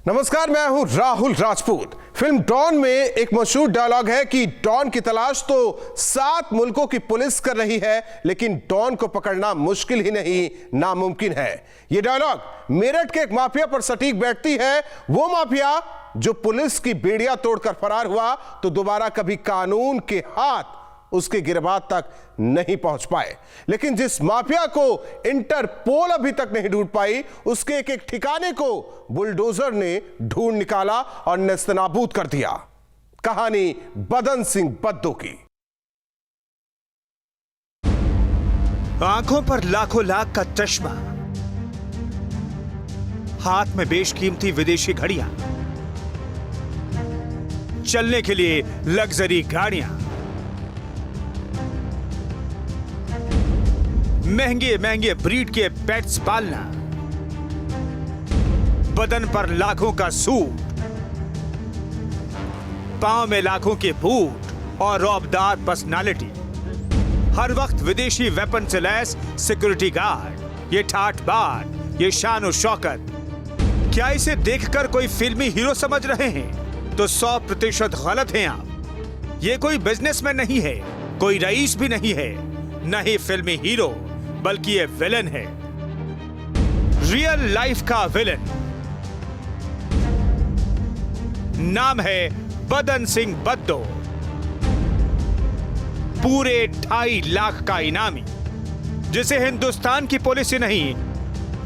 नमस्कार, मैं हूं राहुल राजपूत। फिल्म डॉन में एक मशहूर डायलॉग है कि डॉन की तलाश तो 7 मुल्कों की पुलिस कर रही है, लेकिन डॉन को पकड़ना मुश्किल ही नहीं, नामुमकिन है। यह डायलॉग मेरठ के एक माफिया पर सटीक बैठती है। वो माफिया जो पुलिस की बेड़ियां तोड़कर फरार हुआ तो दोबारा कभी कानून के हाथ उसके गिरबान तक नहीं पहुंच पाए, लेकिन जिस माफिया को इंटरपोल अभी तक नहीं ढूंढ पाई, उसके एक एक ठिकाने को बुलडोजर ने ढूंढ निकाला और नेस्तनाबूद कर दिया। कहानी बदन सिंह बद्दो की। आंखों पर लाखों लाख का चश्मा, हाथ में बेशकीमती विदेशी घड़ियां, चलने के लिए लग्जरी गाड़ियां, महंगे महंगे ब्रीड के पेट्स पालना, बदन पर लाखों का सूट, पांव में लाखों के बूट और रौबदार पर्सनालिटी, हर वक्त विदेशी वेपन से लैस सिक्योरिटी गार्ड, ये ठाठ बाट, ये शान और शौकत। क्या इसे देखकर कोई फिल्मी हीरो समझ रहे हैं? तो 100% गलत हैं आप। ये कोई बिजनेसमैन नहीं है, कोई रईस भी नहीं है, न ही फिल्मी हीरो, बल्कि ये विलन है, रियल लाइफ का विलन। नाम है बदन सिंह बद्दो। पूरे 2.5 लाख का इनामी, जिसे हिंदुस्तान की पुलिस ही नहीं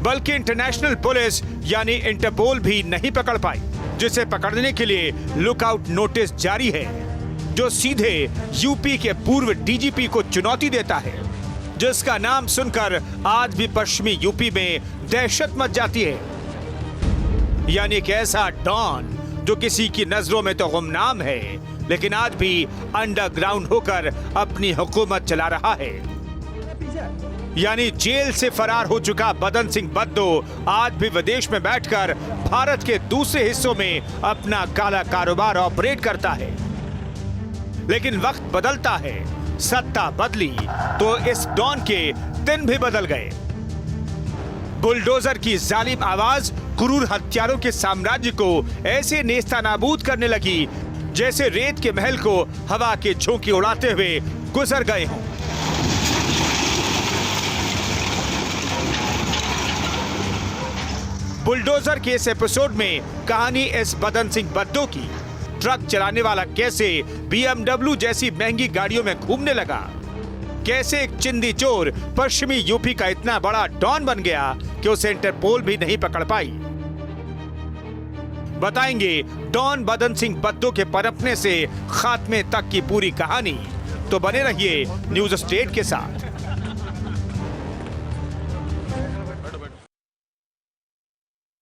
बल्कि इंटरनेशनल पुलिस यानी इंटरपोल भी नहीं पकड़ पाई, जिसे पकड़ने के लिए लुकआउट नोटिस जारी है, जो सीधे यूपी के पूर्व डीजीपी को चुनौती देता है, जिसका नाम सुनकर आज भी पश्चिमी यूपी में दहशत मच जाती है। यानी एक ऐसा डॉन जो किसी की नजरों में तो गुमनाम है, लेकिन आज भी अंडरग्राउंड होकर अपनी हुकूमत चला रहा है। यानी जेल से फरार हो चुका बदन सिंह बद्दो आज भी विदेश में बैठकर भारत के दूसरे हिस्सों में अपना काला कारोबार ऑपरेट करता है। लेकिन वक्त बदलता है, सत्ता बदली तो इस डॉन के दिन भी बदल गए। बुलडोजर की जालिम आवाज क्रूर हत्यारों के साम्राज्य को ऐसे नेस्तनाबूद करने लगी जैसे रेत के महल को हवा के झोंके उड़ाते हुए गुजर गए हों। बुलडोजर के इस एपिसोड में कहानी इस बदन सिंह बद्दो की। ट्रक चलाने वाला कैसे BMW जैसी महंगी गाड़ियों में घूमने लगा, कैसे एक चिंदी चोर पश्चिमी यूपी का इतना बड़ा डॉन बन गया कि उसे इंटरपोल भी नहीं पकड़ पाई। बताएंगे डॉन बदन सिंह बद्दो के पनपने से खात्मे तक की पूरी कहानी। तो बने रहिए न्यूज स्टेट के साथ।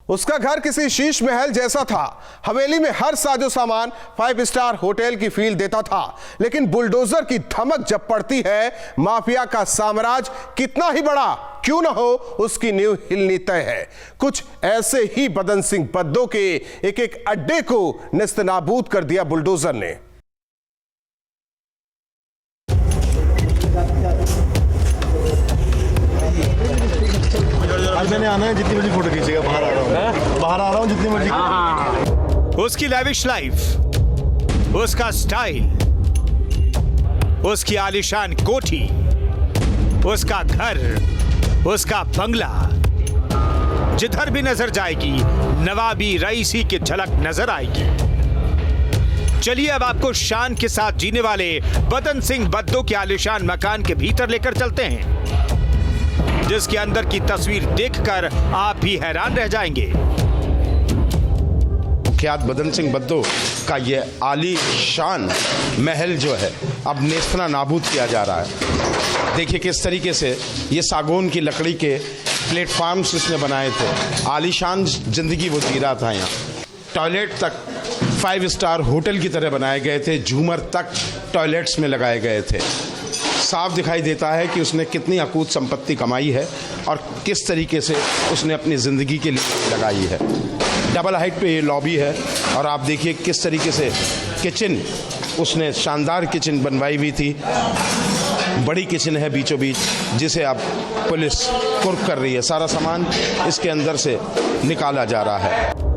उसका घर किसी शीश महल जैसा था। हवेली में हर साजो सामान 5 स्टार होटल की फील देता था, लेकिन बुलडोजर की धमक जब पड़ती है, माफिया का साम्राज्य कितना ही बड़ा क्यों ना हो, उसकी नींव हिलनी तय है। कुछ ऐसे ही बदन सिंह बद्दो के एक एक अड्डे को नेस्तनाबूद कर दिया बुलडोजर ने। आज मैंने आना है, जितनी मर्जी फोटो खींचेगा, बाहर आ रहा हूँ जितनी मर्जी। उसकी लैविश लाइफ, उसका स्टाइल, उसकी आलीशान कोठी, उसका घर, उसका बंगला, जिधर भी नजर जाएगी नवाबी रईसी की झलक नजर आएगी। चलिए अब आपको शान के साथ जीने वाले बदन सिंह बद्दो के आलीशान मकान के भीतर लेकर चलते हैं, जिसके अंदर की तस्वीर देखकर आप भी हैरान रह जाएंगे। मुख्यात बदन सिंह बद्दो का ये आलीशान महल जो है अब नेस्तना नाबूद किया जा रहा है। देखिए किस तरीके से ये सागौन की लकड़ी के प्लेटफार्म्स इसने बनाए थे। आलीशान जिंदगी वो जी रहा था। यहाँ टॉयलेट तक 5 स्टार होटल की तरह बनाए गए थे, झूमर तक टॉयलेट्स में लगाए गए थे। साफ दिखाई देता है कि उसने कितनी अकूत संपत्ति कमाई है और किस तरीके से उसने अपनी ज़िंदगी के लिए लगाई है। डबल हाइट पे ये लॉबी है और आप देखिए किस तरीके से किचन, उसने शानदार किचन बनवाई हुई थी। बड़ी किचन है बीचों बीच, जिसे अब पुलिस कुर्क कर रही है। सारा सामान इसके अंदर से निकाला जा रहा है।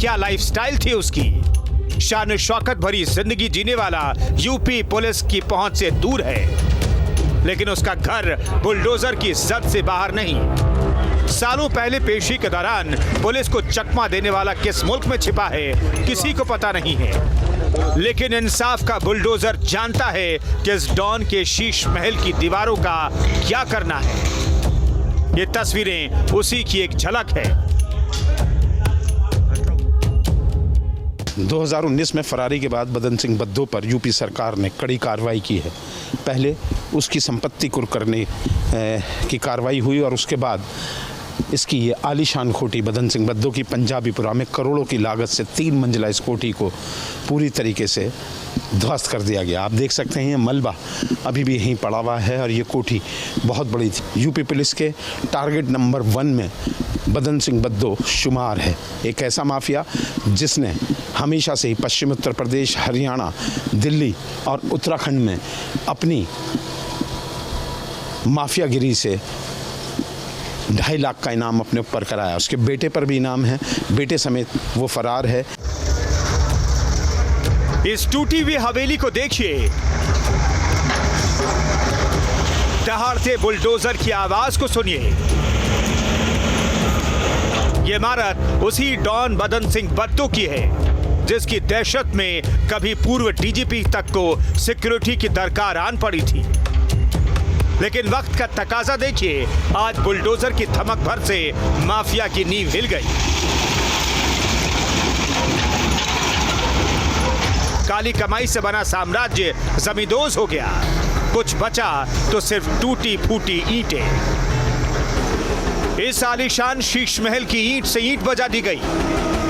क्या लाइफस्टाइल थी उसकी। शान शौकत भरी जिंदगी जीने वाला यूपी पुलिस की पहुंच से दूर है, लेकिन उसका घर बुलडोजर की जद से बाहर नहीं। सालों पहले पेशी के दौरान पुलिस को चकमा देने वाला किस मुल्क में छिपा है किसी को पता नहीं है, लेकिन इंसाफ का बुलडोजर जानता है कि इस डॉन के शीश महल की दीवारों का क्या करना है। ये तस्वीरें उसी की एक झलक है। 2019 में फरारी के बाद बदन सिंह बद्दो पर यूपी सरकार ने कड़ी कार्रवाई की है। पहले उसकी संपत्ति कुर्क करने की कार्रवाई हुई और उसके बाद इसकी ये आलीशान कोठी बदन सिंह बद्दो की पंजाबीपुरा में करोड़ों की लागत से 3 मंजिला इस कोठी को पूरी तरीके से ध्वस्त कर दिया गया। आप देख सकते हैं ये मलबा अभी भी यहीं पड़ा हुआ है और ये कोठी बहुत बड़ी थी। यूपी पुलिस के टारगेट नंबर 1 में बदन सिंह बद्दो शुमार है। एक ऐसा माफिया जिसने हमेशा से ही पश्चिम उत्तर प्रदेश, हरियाणा, दिल्ली और उत्तराखंड में अपनी माफियागिरी से 2.5 लाख का इनाम अपने ऊपर कराया। उसके बेटे पर भी इनाम है, बेटे समेत वो फरार है। इस टूटी हुई हवेली को देखिए, दहाड़ते बुलडोजर की आवाज को सुनिए। ये इमारत उसी डॉन बदन सिंह बद्दो की है जिसकी दहशत में कभी पूर्व डीजीपी तक को सिक्योरिटी की दरकार आन पड़ी थी। लेकिन वक्त का तकाजा देखिए, आज बुलडोजर की धमक भर से माफिया की नींव हिल गई। काली कमाई से बना साम्राज्य जमींदोज हो गया। कुछ बचा तो सिर्फ टूटी फूटी ईंटें। इस आलीशान शीश महल की ईंट से ईंट बजा दी गई।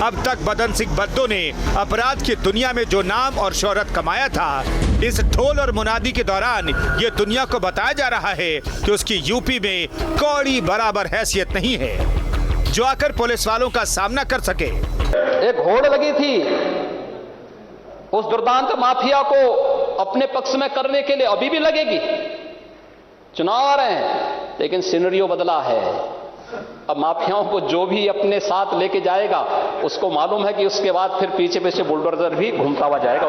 अब तक बदन सिंह बद्दो ने अपराध की दुनिया में जो नाम और शोहरत कमाया था, इस ढोल और मुनादी के दौरान ये दुनिया को बताया जा रहा है कि उसकी यूपी में कौड़ी बराबर हैसियत नहीं है जो आकर पुलिस वालों का सामना कर सके। एक होड़ लगी थी उस दुर्दांत माफिया को अपने पक्ष में करने के लिए, अभी भी लगेगी। चुनाव आ रहे हैं लेकिन सिनेरियो बदला है। अब माफियाओं को जो भी अपने साथ लेके जाएगा उसको मालूम है कि उसके बाद फिर पीछे पीछे बुलडोजर भी घूमता हुआ जाएगा।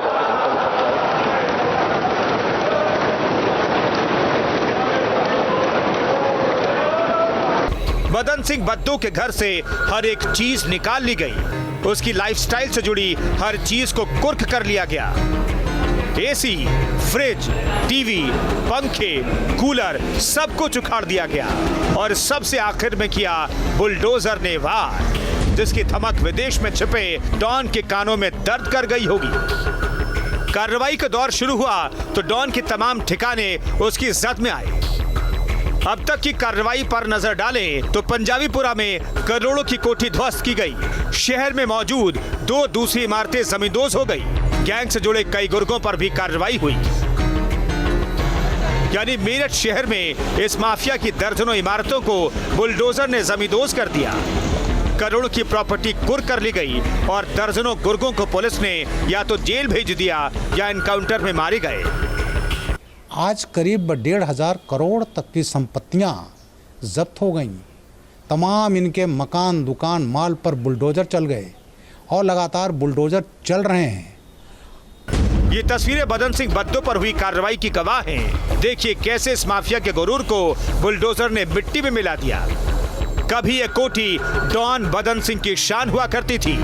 बदन सिंह बद्दो के घर से हर एक चीज निकाल ली गई। उसकी लाइफस्टाइल से जुड़ी हर चीज को कुर्क कर लिया गया। एसी, फ्रिज, टीवी, पंखे, कूलर सब कुछ उखाड़ दिया गया और सबसे आखिर में किया बुलडोजर ने वार, जिसकी धमक विदेश में छिपे डॉन के कानों में दर्द कर गई होगी। कार्रवाई का दौर शुरू हुआ तो डॉन के तमाम ठिकाने उसकी जद में आए। अब तक की कार्रवाई पर नजर डालें तो पंजाबीपुरा में करोड़ों की कोठी ध्वस्त की गई। शहर में मौजूद 2 दूसरी इमारतें जमींदोज हो गई। गैंग से जुड़े कई गुर्गों पर भी कार्रवाई हुई। यानी मेरठ शहर में इस माफिया की दर्जनों इमारतों को बुलडोजर ने जमींदोज कर दिया। करोड़ों की प्रॉपर्टी कुर्क कर ली गई और दर्जनों गुर्गों को पुलिस ने या तो जेल भेज दिया या एनकाउंटर में मारे गए। आज करीब 1,500 करोड़ तक की संपत्तियां जब्त हो गईं। तमाम इनके मकान, दुकान, माल पर बुलडोजर चल गए और लगातार बुलडोजर चल रहे हैं। ये तस्वीरें बदन सिंह बद्दो पर हुई कार्रवाई की गवाह हैं। देखिए कैसे इस माफिया के गुरूर को बुलडोजर ने मिट्टी में मिला दिया। कभी ये कोठी डॉन बदन सिंह की शान हुआ करती थी,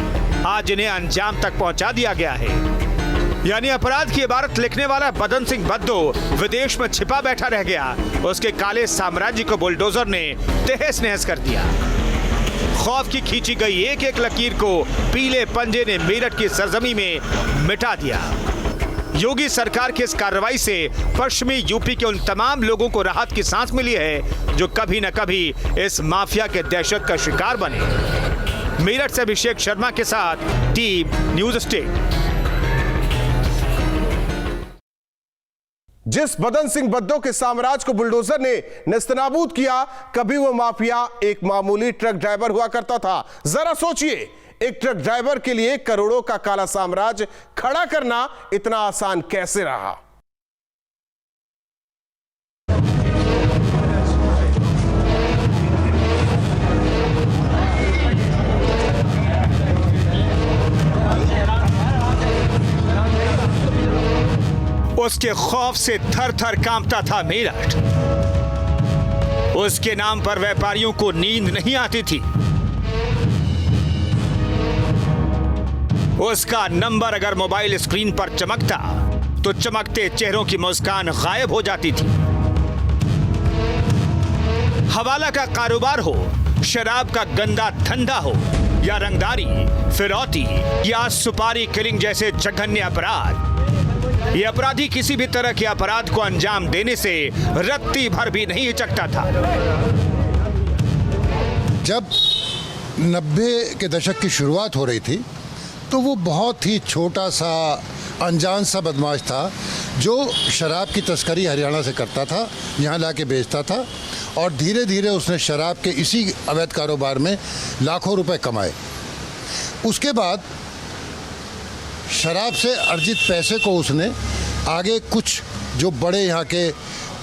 आज इन्हें अंजाम तक पहुंचा दिया गया है। यानी अपराध की इबारत लिखने वाला बदन सिंह बद्दो विदेश में छिपा बैठा रह गया। उसके काले साम्राज्य को बुलडोजर ने तहस नहस कर दिया। खौफ की खींची गई एक एक लकीर को पीले पंजे ने मेरठ की सरजमी में मिटा दिया। योगी सरकार की इस कार्रवाई से पश्चिमी यूपी के उन तमाम लोगों को राहत की सांस मिली है जो कभी न कभी इस माफिया के दहशत का शिकार बने। मेरठ से अभिषेक शर्मा के साथ टीम न्यूज स्टेट। जिस बदन सिंह बद्दो के साम्राज्य को बुलडोजर ने नेस्तनाबूद किया, कभी वो माफिया एक मामूली ट्रक ड्राइवर हुआ करता था। जरा सोचिए, एक ट्रक ड्राइवर के लिए करोड़ों का काला साम्राज्य खड़ा करना इतना आसान कैसे रहा। उसके खौफ से थर थर कांपता था मेरठ। उसके नाम पर व्यापारियों को नींद नहीं आती थी। उसका नंबर अगर मोबाइल स्क्रीन पर चमकता तो चमकते चेहरों की मुस्कान गायब हो जाती थी। हवाला का कारोबार हो, शराब का गंदा धंधा हो, या रंगदारी, फिरौती या सुपारी किलिंग जैसे जघन्य अपराध, ये अपराधी किसी भी तरह के अपराध को अंजाम देने से रत्ती भर भी नहीं हिचकता था। जब 90 के दशक की शुरुआत हो रही थी तो वो बहुत ही छोटा सा अनजान सा बदमाश था जो शराब की तस्करी हरियाणा से करता था, यहाँ लाके बेचता था और धीरे धीरे उसने शराब के इसी अवैध कारोबार में लाखों रुपए कमाए। उसके बाद शराब से अर्जित पैसे को उसने आगे कुछ जो बड़े यहाँ के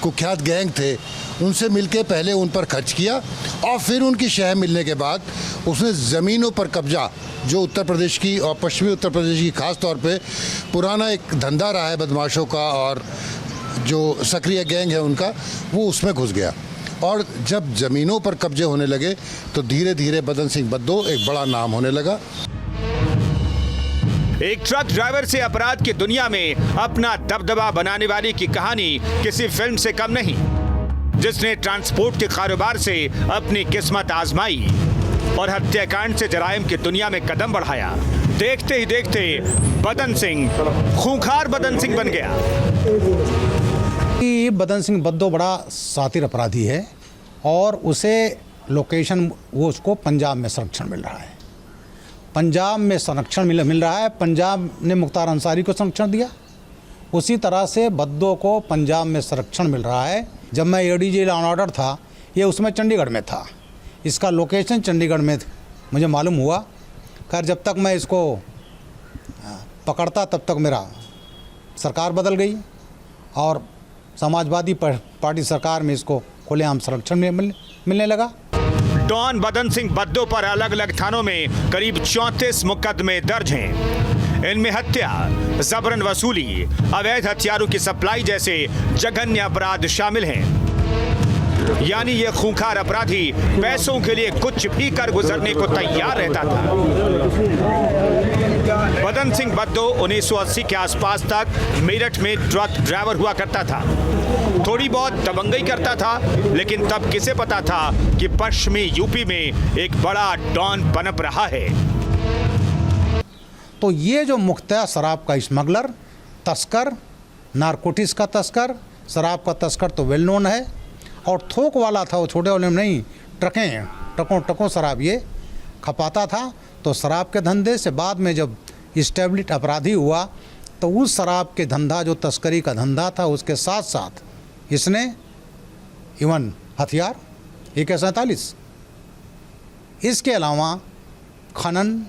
कुख्यात गैंग थे उनसे मिलके पहले उन पर खर्च किया और फिर उनकी शह मिलने के बाद उसने ज़मीनों पर कब्जा, जो उत्तर प्रदेश की और पश्चिमी उत्तर प्रदेश की खास तौर पे पुराना एक धंधा रहा है बदमाशों का और जो सक्रिय गैंग है उनका, वो उसमें घुस गया। और जब ज़मीनों पर कब्जे होने लगे तो धीरे धीरे बदन सिंह बद्दो एक बड़ा नाम होने लगा। एक ट्रक ड्राइवर से अपराध की दुनिया में अपना दबदबा बनाने वाली की कहानी किसी फिल्म से कम नहीं, जिसने ट्रांसपोर्ट के कारोबार से अपनी किस्मत आजमाई और हत्याकांड से जराइम की दुनिया में कदम बढ़ाया। देखते ही देखते बदन सिंह खूंखार बदन सिंह बन गया। बदन सिंह बद्दो बड़ा सातिर अपराधी है और उसे लोकेशन वो उसको पंजाब में संरक्षण मिल रहा है। पंजाब में संरक्षण मिल रहा है। पंजाब ने मुख्तार अंसारी को संरक्षण दिया, उसी तरह से बद्दो को पंजाब में संरक्षण मिल रहा है। जब मैं एडीजी लॉ एंड ऑर्डर था, ये उसमें चंडीगढ़ में था, इसका लोकेशन चंडीगढ़ में मुझे मालूम हुआ। खैर जब तक मैं इसको पकड़ता तब तक मेरा सरकार बदल गई और समाजवादी पार्टी सरकार में इसको खुलेआम संरक्षण मिलने लगा। डॉन बदन सिंह बद्दो पर अलग अलग थानों में करीब 34 मुकदमे दर्ज हैं। इनमें हत्या, जबरन वसूली, अवैध हथियारों की सप्लाई जैसे जघन्य अपराध शामिल हैं। यानी ये खूंखार अपराधी पैसों के लिए कुछ भी कर गुजरने को तैयार रहता था। बदन सिंह बद्दो 1980 के आसपास तक मेरठ में ट्रक ड्राइवर हुआ करता था। थोड़ी बहुत दबंगई करता था, लेकिन तब किसे पता था कि पश्चिमी यूपी में एक बड़ा डॉन पनप रहा है। तो ये जो मुख्तया शराब का स्मगलर, तस्कर, नारकोटिक्स का तस्कर, शराब का तस्कर तो वेल नोन है और थोक वाला था वो, छोटे वाले में नहीं, ट्रकों शराब ये खपाता था। तो शराब के धंधे से बाद में जब इस्टेब्लिश अपराधी हुआ तो उस शराब के धंधा, जो तस्करी का धंधा था, उसके साथ साथ इसने इवन हथियार AK-47, इसके अलावा खनन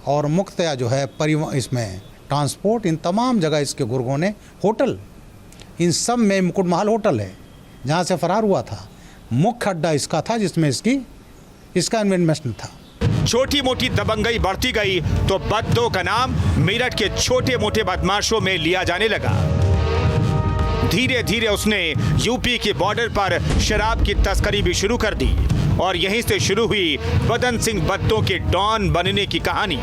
और मुख्तया जो है परिवहन, इसमें ट्रांसपोर्ट, इन तमाम जगह इसके गुर्गों ने, होटल, इन सब में मुकुट महल होटल है जहाँ से फरार हुआ था। मुख्य अड्डा इसका था जिसमें इसका इन्वेस्टमेंट था। छोटी मोटी दबंगई बढ़ती गई तो बद्दो का नाम मेरठ के छोटे मोटे बदमाशों में लिया जाने लगा। धीरे धीरे उसने यूपी के बॉर्डर पर शराब की तस्करी भी शुरू कर दी और यहीं से शुरू हुई बदन सिंह बद्दो के डॉन बनने की कहानी।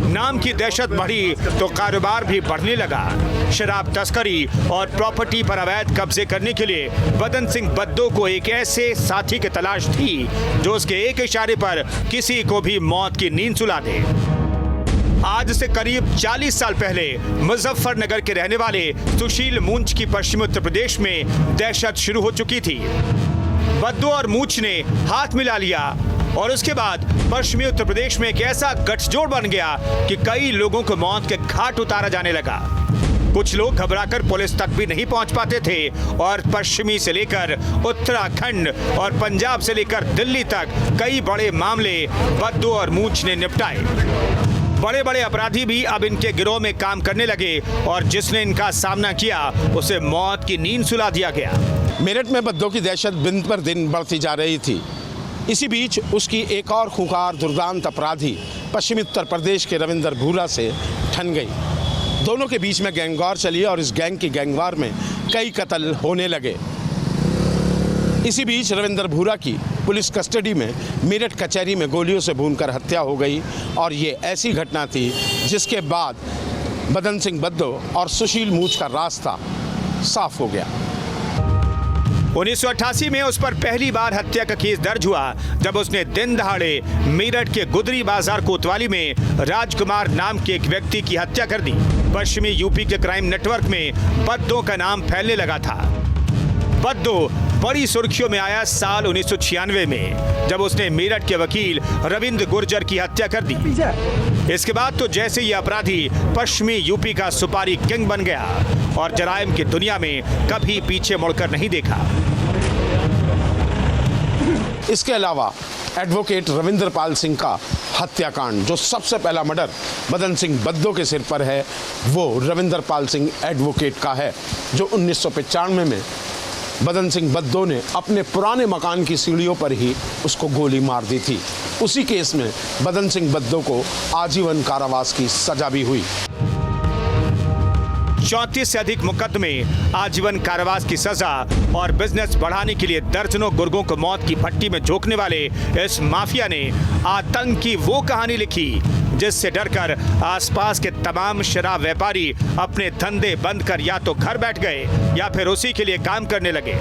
नाम की दहशत बढ़ी तो कारोबार भी बढ़ने लगा। शराब तस्करी और प्रॉपर्टी पर अवैध कब्जे करने के लिए बदन सिंह बद्दो को एक ऐसे साथी की तलाश थी जो उसके एक इशारे पर किसी को भी मौत की नींद सुला दे। आज से करीब 40 साल पहले मुजफ्फरनगर के रहने वाले सुशील मूंछ की पश्चिमी उत्तर प्रदेश में दहशत शुरू हो चुकी थी। बद्दो और मूंछ ने हाथ मिला लिया और उसके बाद पश्चिमी उत्तर प्रदेश में एक ऐसा गठजोड़ बन गया कि कई लोगों को मौत के घाट उतारा जाने लगा। कुछ लोग घबराकर पुलिस तक भी नहीं पहुंच पाते थे और पश्चिमी से लेकर उत्तराखंड और पंजाब से लेकर दिल्ली तक कई बड़े मामले बद्दो और मूंछ ने निपटाए। बड़े बड़े अपराधी भी अब इनके गिरोह में काम करने लगे और जिसने इनका सामना किया उसे मौत की नींद सुला दिया गया। मेरठ में बद्दो की दहशत दिन पर दिन बढ़ती जा रही थी। इसी बीच उसकी एक और खूंखार दुर्दांत अपराधी पश्चिमी उत्तर प्रदेश के रविंदर भूरा से ठन गई। दोनों के बीच में गैंगवार चली और इस गैंग की गैंगवार में कई कत्ल होने लगे। इसी बीच रविंदर भूरा की पुलिस कस्टडी में मेरठ कचहरी में गोलियों से भूनकर हत्या हो गई और ये ऐसी घटना थी जिसके बाद बदन सिंह बद्दो और सुशील मूछ का रास्ता साफ हो गया। 1988 में उस पर पहली बार हत्या का केस दर्ज हुआ जब उसने दिन दहाड़े मेरठ के गुदरी बाजार कोतवाली में राजकुमार नाम के एक व्यक्ति की हत्या कर दी। पश्चिमी यूपी के क्राइम नेटवर्क में बद्दो का नाम फैलने लगा था। बद्दो बड़ी सुर्खियों में आया साल 1996 में जब उसने मेरठ के वकील रविंद्र गुर्जर की हत्या कर दी। इसके बाद तो जैसे ये अपराधी पश्चिमी यूपी का सुपारी किंग बन गया और जराइम की दुनिया में कभी पीछे मुड़कर नहीं देखा। इसके अलावा एडवोकेट रविंदर पाल सिंह का हत्याकांड, जो सबसे पहला मर्डर बदन सिंह बद्दो के सिर पर है, वो रविंदर पाल सिंह एडवोकेट का है, जो 1995 में बदन सिंह बद्दो ने अपने पुराने मकान की सीढ़ियों पर ही उसको गोली मार दी थी। उसी केस में बदन सिंह बद्दो को आजीवन कारावास की सजा भी हुई। 34 से अधिक मुकदमे, आजीवन कारावास की सजा और बिजनेस बढ़ाने के लिए दर्जनों गुर्गों को मौत की भट्टी में झोंकने वाले इस माफिया ने आतंक की वो कहानी लिखी जिससे डरकर आसपास के तमाम शराब व्यापारी अपने धंधे बंद कर या तो घर बैठ गए या फिर उसी के लिए काम करने लगे।